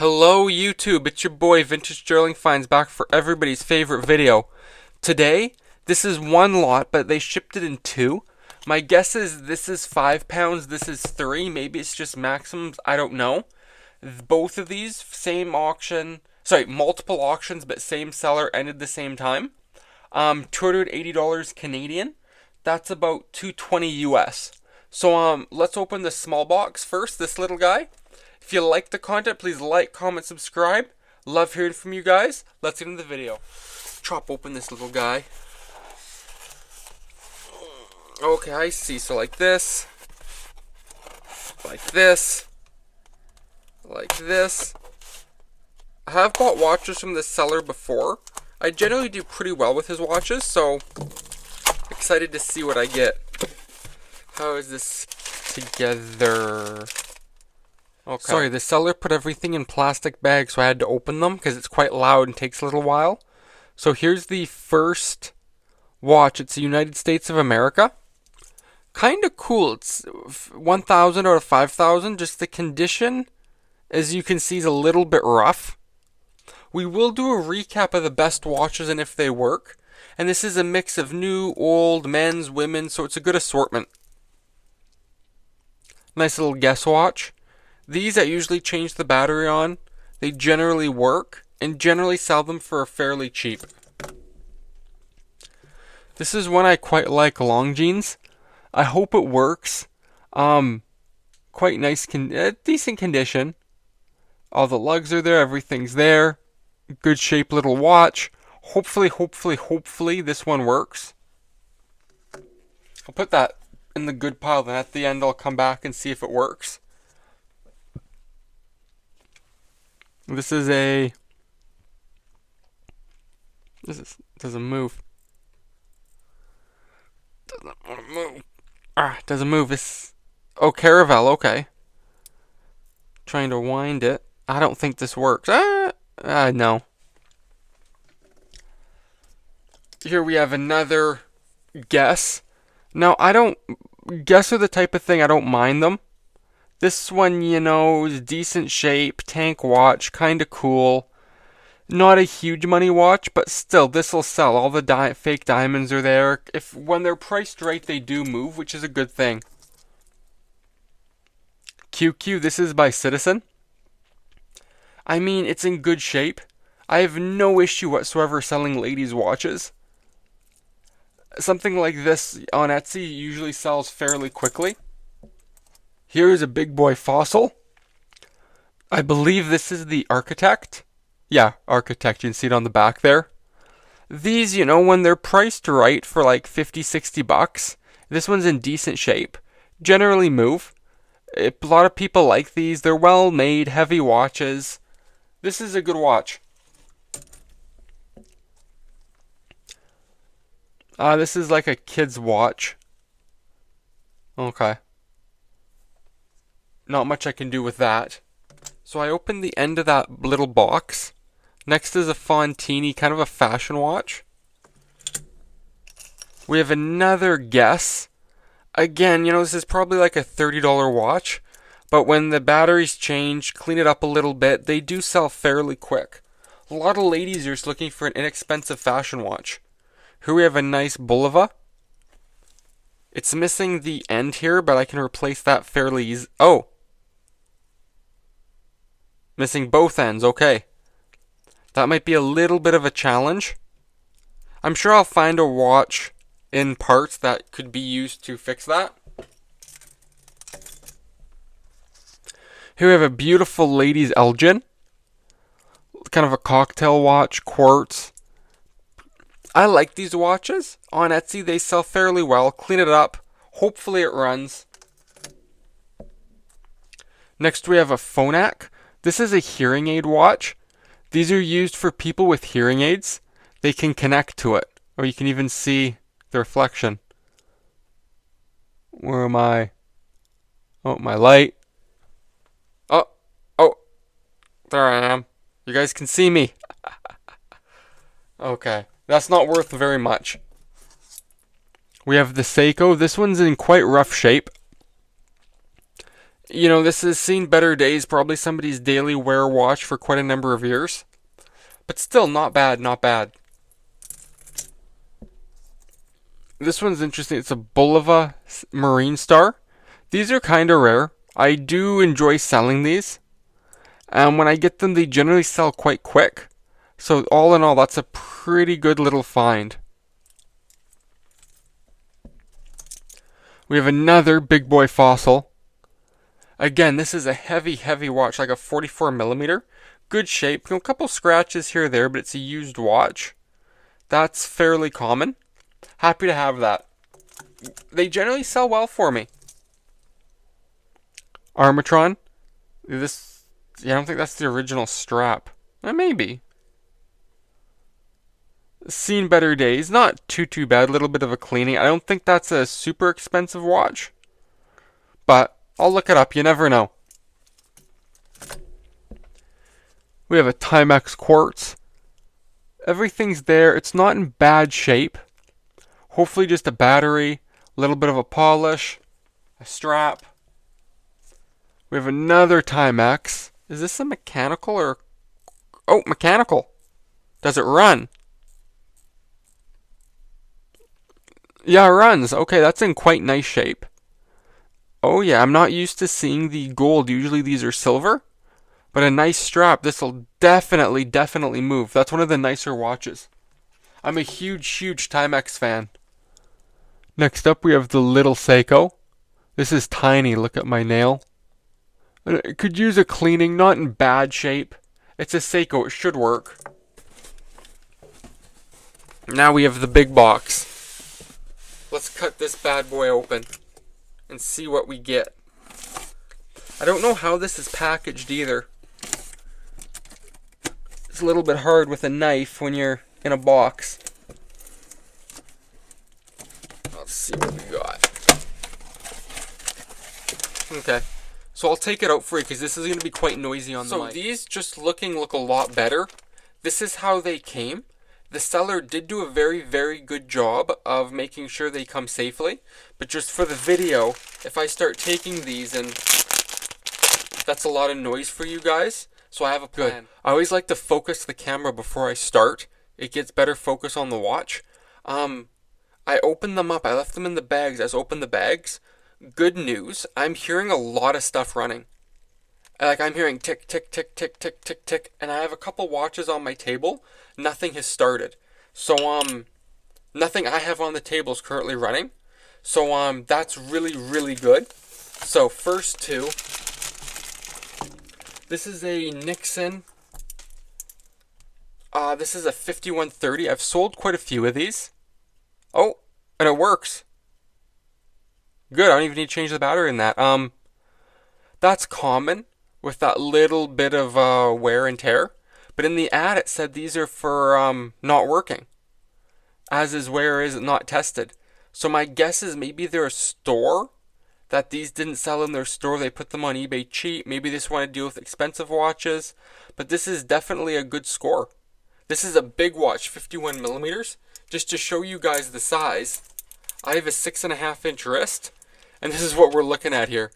Hello YouTube, it's your boy Vintage Sterling Finds back for everybody's favorite video. Today, this is one lot, but they shipped it in two. My guess is this is 5 pounds, this is 3, maybe it's just maximums, I don't know. Both of these, same auction, multiple auctions, but same seller, ended the same time. $280 Canadian, that's about $220 US. So let's open the small box first, this little guy. If you like the content, please like, comment, subscribe. Love hearing from you guys. Let's get into the video. Chop open this little guy. Okay, I see. So like this. Like this. Like this. I have bought watches from this seller before. I generally do pretty well with his watches, so excited to see what I get. How is this together? Okay. Sorry, the seller put everything in plastic bags, so I had to open them because it's quite loud and takes a little while. So here's the first watch. It's the United States of America. Kind of cool. It's 1,000 out of 5,000. Just the condition, as you can see, is a little bit rough. We will do a recap of the best watches and if they work. And this is a mix of new, old, men's, women, so it's a good assortment. Nice little guess watch. These I usually change the battery on. They generally work and generally sell them for fairly cheap. This is one I quite like, Longines. I hope it works. Quite nice, decent condition. All the lugs are there, everything's there. Good shape little watch. Hopefully this one works. I'll put that in the good pile, then at the end I'll come back and see if it works. This is a... doesn't move. Doesn't want to move. Doesn't move. This... Oh, Caravel, okay. Trying to wind it. I don't think this works. No. Here we have another guess. Now, guess are the type of thing I don't mind them. This one, you know, is decent shape, tank watch, kind of cool. Not a huge money watch, but still, this will sell. All the fake diamonds are there. When they're priced right, they do move, which is a good thing. QQ, this is by Citizen. I mean, it's in good shape. I have no issue whatsoever selling ladies' watches. Something like this on Etsy usually sells fairly quickly. Here's a big boy fossil. I believe this is the Architect. Yeah, Architect. You can see it on the back there. These, you know, when they're priced right for like 50, 60 bucks, this one's in decent shape. Generally move. A lot of people like these. They're well made, heavy watches. This is a good watch. This is like a kid's watch. Okay. Not much I can do with that. So I opened the end of that little box. Next is a Fontini, kind of a fashion watch. We have another guess. Again, you know, this is probably like a $30 watch. But when the batteries change, clean it up a little bit, they do sell fairly quick. A lot of ladies are just looking for an inexpensive fashion watch. Here we have a nice Bulova. It's missing the end here, but I can replace that fairly easy. Oh! Missing both ends, okay. That might be a little bit of a challenge. I'm sure I'll find a watch in parts that could be used to fix that. Here we have a beautiful ladies' Elgin. Kind of a cocktail watch, quartz. I like these watches. On Etsy, they sell fairly well. Clean it up. Hopefully it runs. Next we have a Phonak. This is a hearing aid watch. These are used for people with hearing aids. They can connect to it. Or you can even see the reflection. Where am I? Oh, my light. Oh, there I am. You guys can see me. Okay, that's not worth very much. We have the Seiko. This one's in quite rough shape. You know, this has seen better days, probably somebody's daily wear watch for quite a number of years. But still, not bad, not bad. This one's interesting. It's a Bulova Marine Star. These are kind of rare. I do enjoy selling these. And when I get them, they generally sell quite quick. So all in all, that's a pretty good little find. We have another big boy fossil. Again, this is a heavy, heavy watch, like a 44 millimeter. Good shape. A couple scratches here or there, but it's a used watch. That's fairly common. Happy to have that. They generally sell well for me. Armatron. This, yeah, I don't think that's the original strap. Maybe. Seen better days. Not too bad. A little bit of a cleaning. I don't think that's a super expensive watch. But I'll look it up. You never know. We have a Timex quartz. Everything's there. It's not in bad shape. Hopefully just a battery, a little bit of a polish, a strap. We have another Timex. Is this a mechanical or... Oh, mechanical. Does it run? Yeah, it runs. Okay, that's in quite nice shape. Oh yeah, I'm not used to seeing the gold. Usually these are silver. But a nice strap. This will definitely move. That's one of the nicer watches. I'm a huge Timex fan. Next up, we have the little Seiko. This is tiny. Look at my nail. It could use a cleaning. Not in bad shape. It's a Seiko. It should work. Now we have the big box. Let's cut this bad boy open and see what we get. I don't know how this is packaged either. It's a little bit hard with a knife when you're in a box. Let's see what we got. Okay. So I'll take it out for you because this is going to be quite noisy on the mic. So these just look a lot better. This is how they came. The seller did do a very good job of making sure they come safely. But just for the video, if I start taking these, and that's a lot of noise for you guys. So I have a plan. I always like to focus the camera before I start. It gets better focus on the watch. I opened them up. I left them in the bags. I opened the bags. Good news. I'm hearing a lot of stuff running. Like I'm hearing tick, tick, tick, tick, tick, tick, tick. And I have a couple watches on my table. Nothing has started. So, nothing I have on the table is currently running. So, that's really good. So, first two. This is a Nixon. This is a 5130. I've sold quite a few of these. Oh, and it works. Good, I don't even need to change the battery in that. That's common with that little bit of wear and tear. But in the ad it said these are for not working. As is where is not tested. So my guess is maybe they're a store that these didn't sell in their store. They put them on eBay cheap. Maybe they just want to deal with expensive watches. But this is definitely a good score. This is a big watch, 51 millimeters. Just to show you guys the size, I have a 6.5-inch wrist. And this is what we're looking at here.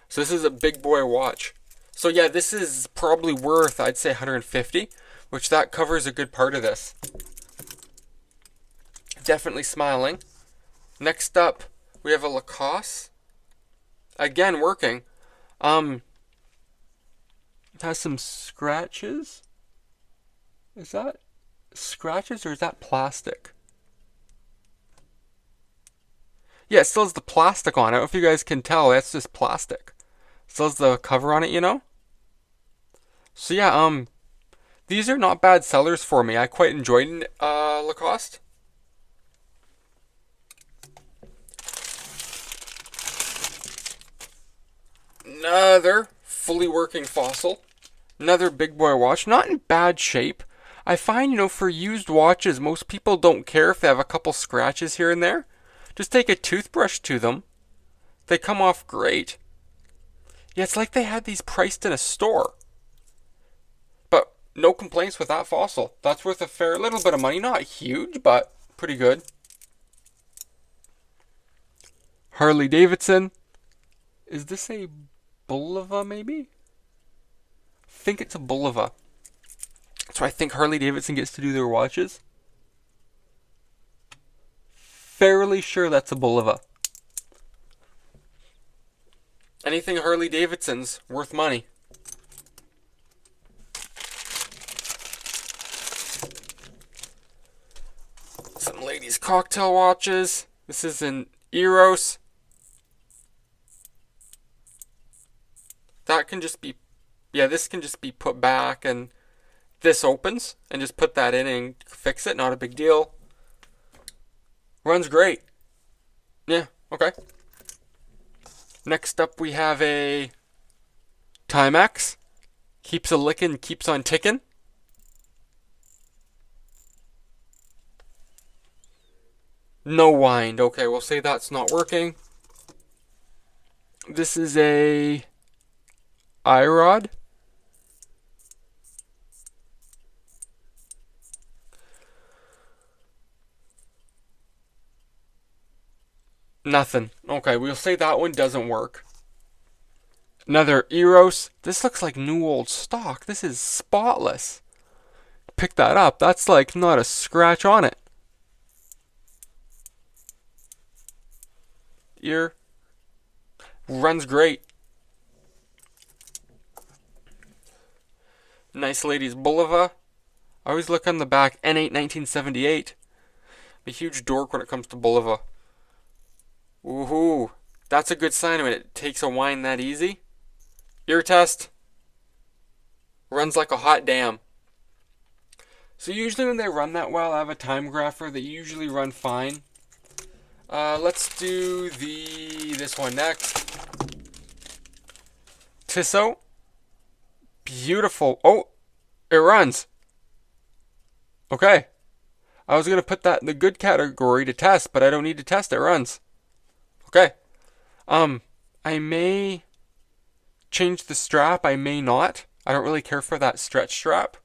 So this is a big boy watch. So yeah, this is probably worth, I'd say 150, which that covers a good part of this. Definitely smiling. Next up, we have a Lacoste. Again, working. It has some scratches. Is that scratches or is that plastic? Yeah, it still has the plastic on it. I don't know if you guys can tell. That's just plastic. Still has the cover on it, you know? So yeah, these are not bad sellers for me. I quite enjoyed Lacoste. Another fully working fossil. Another big boy watch. Not in bad shape. I find, you know, for used watches, most people don't care if they have a couple scratches here and there. Just take a toothbrush to them. They come off great. Yeah, it's like they had these priced in a store. But no complaints with that fossil. That's worth a fair little bit of money. Not huge, but pretty good. Harley Davidson. Is this a Bulova maybe? I think it's a Bulova. So I think Harley Davidson gets to do their watches. Fairly sure that's a Bulova. Anything Harley Davidson's worth money. Some ladies' cocktail watches. This is an Eros. That can just be, yeah, this can just be put back, and this opens, and just put that in and fix it. Not a big deal. Runs great. Yeah, okay. Next up we have a Timex. Keeps a licking, keeps on ticking. No wind. Okay, we'll say that's not working. This is a iRod. Nothing. Okay, we'll say that one doesn't work. Another Eros. This looks like new old stock. This is spotless. Pick that up. That's like not a scratch on it. Ear. Runs great. Nice ladies Bulova. I always look on the back. N8 1978. I'm a huge dork when it comes to Bulova. Woohoo. That's a good sign when it takes a wind that easy. Ear test. Runs like a hot damn. So usually when they run that well, I have a time grapher. They usually run fine. Let's do this one next. Tissot. Beautiful. Oh, it runs. Okay. I was going to put that in the good category to test, but I don't need to test. It runs. Okay. I may change the strap. I may not. I don't really care for that stretch strap.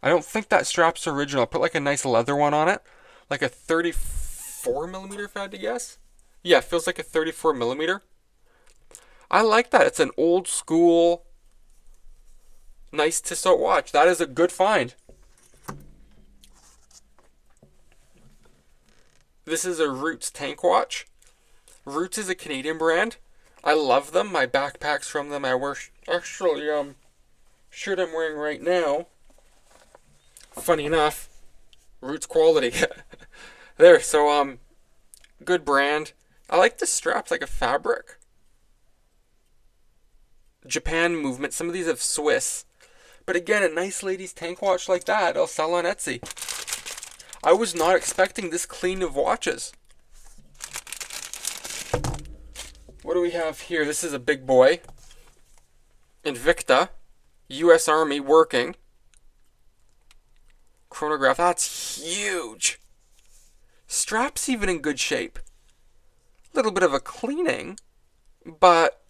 I don't think that strap's original. Put like a nice leather one on it. Like a 34 millimeter, if I had to guess. Yeah, it feels like a 34 millimeter. I like that. It's an old school, nice Tissot watch. That is a good find. This is a Roots tank watch. Roots is a Canadian brand. I love them. My backpack's from them. I wear actually shirt I'm wearing right now. Funny enough, Roots quality. There, so good brand. I like the straps, like a fabric. Japan movement. Some of these have Swiss. But again, a nice ladies tank watch like that, I'll sell on Etsy. I was not expecting this clean of watches. What do we have here? This is a big boy. Invicta. U.S. Army working. Chronograph. That's huge. Strap's even in good shape. A little bit of a cleaning, but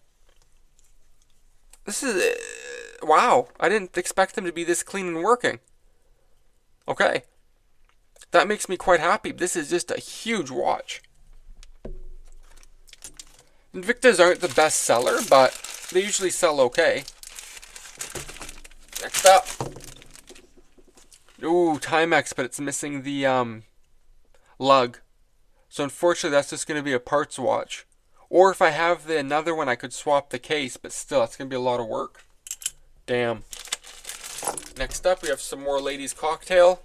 this is wow. I didn't expect them to be this clean and working. Okay. That makes me quite happy. This is just a huge watch. Invictas aren't the best seller, but they usually sell okay. Next up. Ooh, Timex, but it's missing the lug. So unfortunately, that's just going to be a parts watch. Or if I have another one, I could swap the case, but still, it's going to be a lot of work. Damn. Next up, we have some more ladies' cocktail.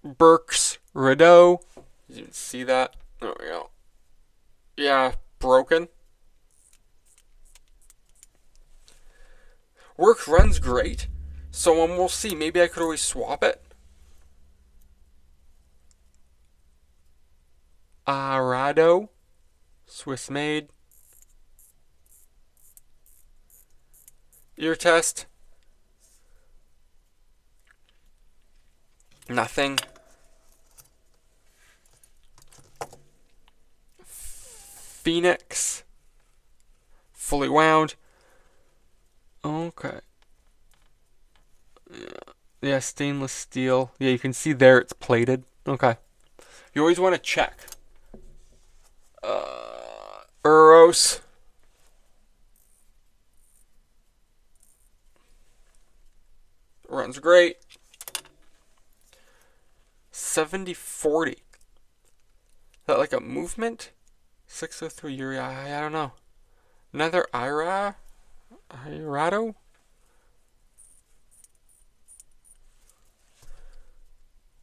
Burke's Rideau. You can see that. There we go. Yeah, broken. Work runs great. So we'll see. Maybe I could always swap it. Arado. Swiss made. Ear test. Nothing. Phoenix. Fully wound. Okay. Yeah, stainless steel. Yeah, you can see there it's plated. Okay. You always want to check. Euros. Runs great. 7040. Is that like a movement? 603 Uri. I don't know. Another Irado?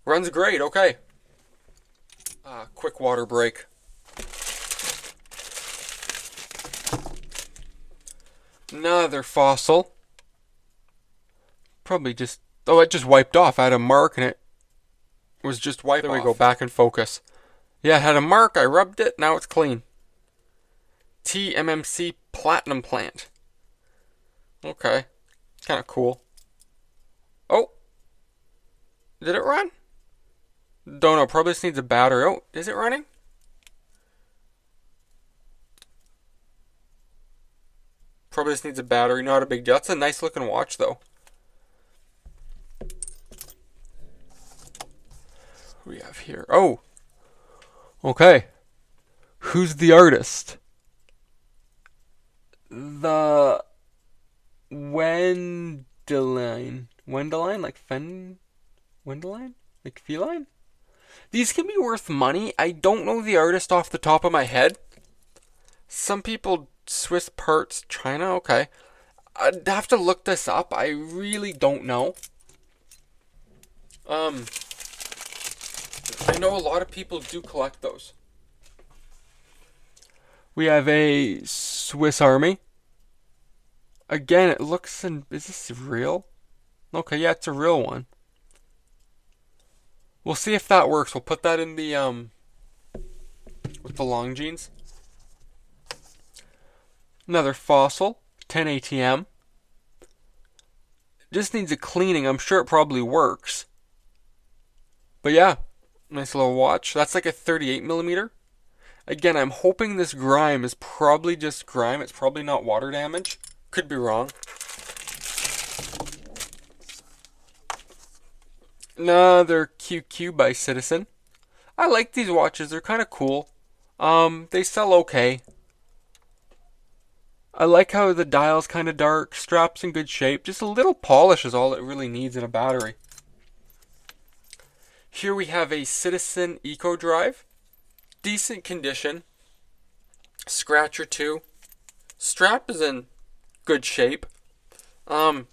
Runs great, okay. Quick water break. Another fossil. Probably just... Oh, it just wiped off. I had a mark and it was just wiped off. There we go, back in focus. Yeah, it had a mark. I rubbed it. Now it's clean. TMMC Platinum Plant. Okay. Kind of cool. Oh. Did it run? Don't know. Probably just needs a battery. Oh, is it running? Probably just needs a battery. Not a big deal. That's a nice looking watch, though. What do we have here? Oh. Okay. Who's the artist? The Wendeline. Wendeline? Like Wendeline? Like feline? These can be worth money. I don't know the artist off the top of my head. Some people, Swiss parts, China, okay. I'd have to look this up. I really don't know. I know a lot of people do collect those. We have a Swiss Army. Again, it looks in... Is this real? Okay, yeah, it's a real one. We'll see if that works. We'll put that in the, with the long jeans. Another fossil. 10 ATM. Just needs a cleaning. I'm sure it probably works. But yeah, nice little watch. That's like a 38mm. Again, I'm hoping this grime is probably just grime. It's probably not water damage. Could be wrong. Another QQ by Citizen. I like these watches. They're kind of cool. They sell okay. I like how the dial's kind of dark. Strap's in good shape. Just a little polish is all it really needs in a battery. Here we have a Citizen Eco Drive. Decent condition. Scratch or two. Strap is in good shape. Let's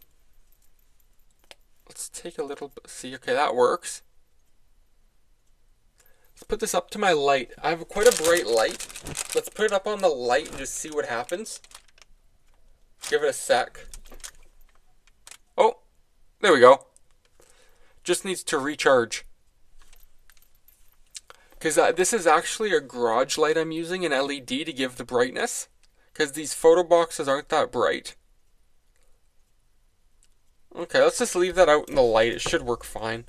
take a little bit. See, okay, that works. Let's put this up to my light. I have quite a bright light. Let's put it up on the light and just see what happens. Give it a sec. Oh, there we go. Just needs to recharge. Because this is actually a garage light I'm using, an LED to give the brightness. Because these photo boxes aren't that bright. Okay, let's just leave that out in the light. It should work fine.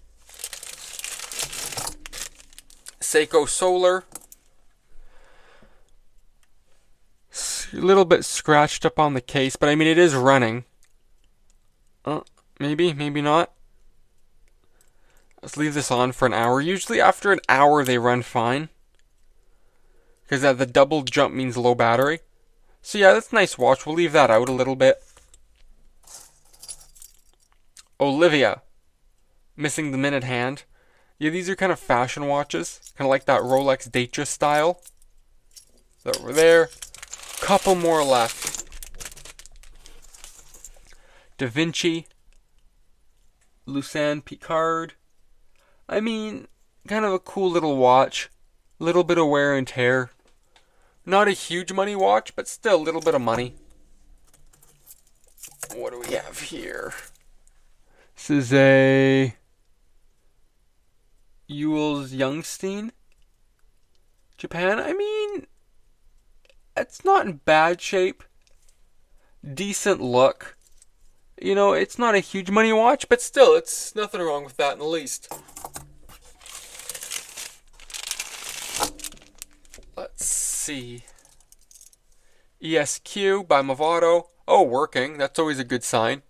Seiko Solar. A little bit scratched up on the case, but I mean, it is running. Maybe, maybe not. Let's leave this on for an hour. Usually after an hour they run fine. Because the double jump means low battery. So yeah, that's a nice watch. We'll leave that out a little bit. Olivia. Missing the minute hand. Yeah, these are kind of fashion watches. Kind of like that Rolex Datejust style. That were there. Couple more left. Da Vinci. Lucien Picard. I mean, kind of a cool little watch. Little bit of wear and tear. Not a huge money watch, but still a little bit of money. What do we have here? This is a Ewell's Youngstein. Japan. I mean, it's not in bad shape. Decent look. You know, it's not a huge money watch, but still, it's nothing wrong with that in the least. Let's see. ESQ by Movado. Oh, working. That's always a good sign.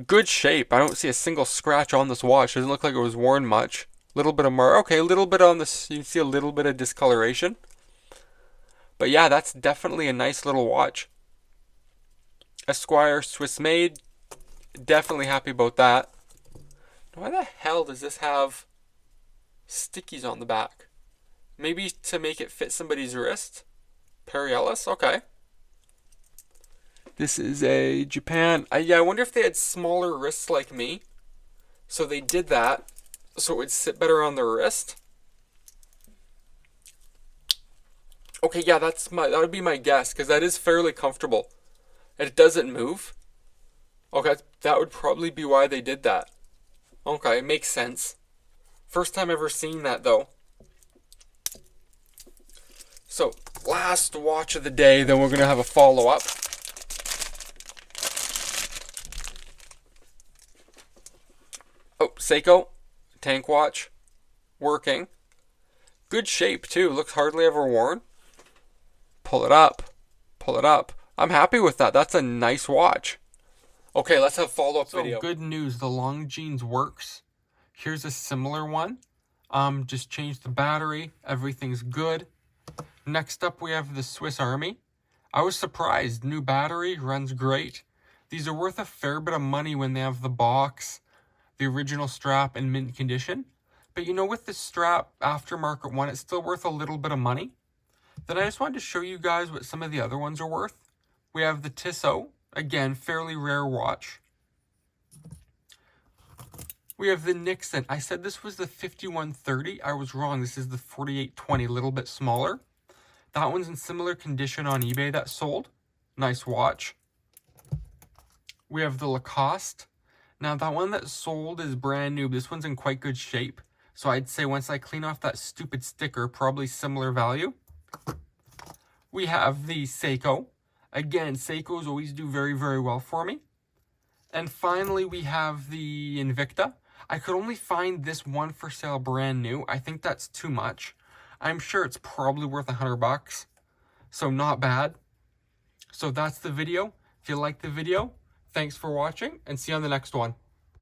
Good shape. I don't see a single scratch on this watch. Doesn't look like it was worn much. Little bit of okay, a little bit on this. You can see a little bit of discoloration. But yeah, that's definitely a nice little watch. Esquire Swiss made. Definitely happy about that. Why the hell does this have stickies on the back? Maybe to make it fit somebody's wrist? Perry Ellis? Okay. This is a Japan. Yeah, I wonder if they had smaller wrists like me. So they did that so it would sit better on the wrist. Okay, yeah, that would be my guess, because that is fairly comfortable. And it doesn't move. Okay, that would probably be why they did that. Okay, it makes sense. First time ever seeing that, though. So, last watch of the day, then we're going to have a follow-up. Oh, Seiko, tank watch, working. Good shape, too. Looks hardly ever worn. Pull it up. Pull it up. I'm happy with that. That's a nice watch. Okay, let's have follow-up video. Good news. The Longines works. Here's a similar one. Just changed the battery. Everything's good. Next up, we have the Swiss Army. I was surprised. New battery, runs great. These are worth a fair bit of money when they have the box, the original strap, in mint condition. But you know, with the strap, aftermarket one, it's still worth a little bit of money. Then I just wanted to show you guys what some of the other ones are worth. We have the Tissot. Again, fairly rare watch. We have the Nixon. I said this was the 5130. I was wrong. This is the 4820, a little bit smaller. That one's in similar condition on eBay that sold. Nice watch. We have the Lacoste. Now, that one that sold is brand new. This one's in quite good shape. So I'd say once I clean off that stupid sticker, probably similar value. We have the Seiko. Again, Seikos always do very, very well for me. And finally, we have the Invicta. I could only find this one for sale brand new. I think that's too much. I'm sure it's probably worth $100. So not bad. So that's the video. If you liked the video, thanks for watching, and see you on the next one.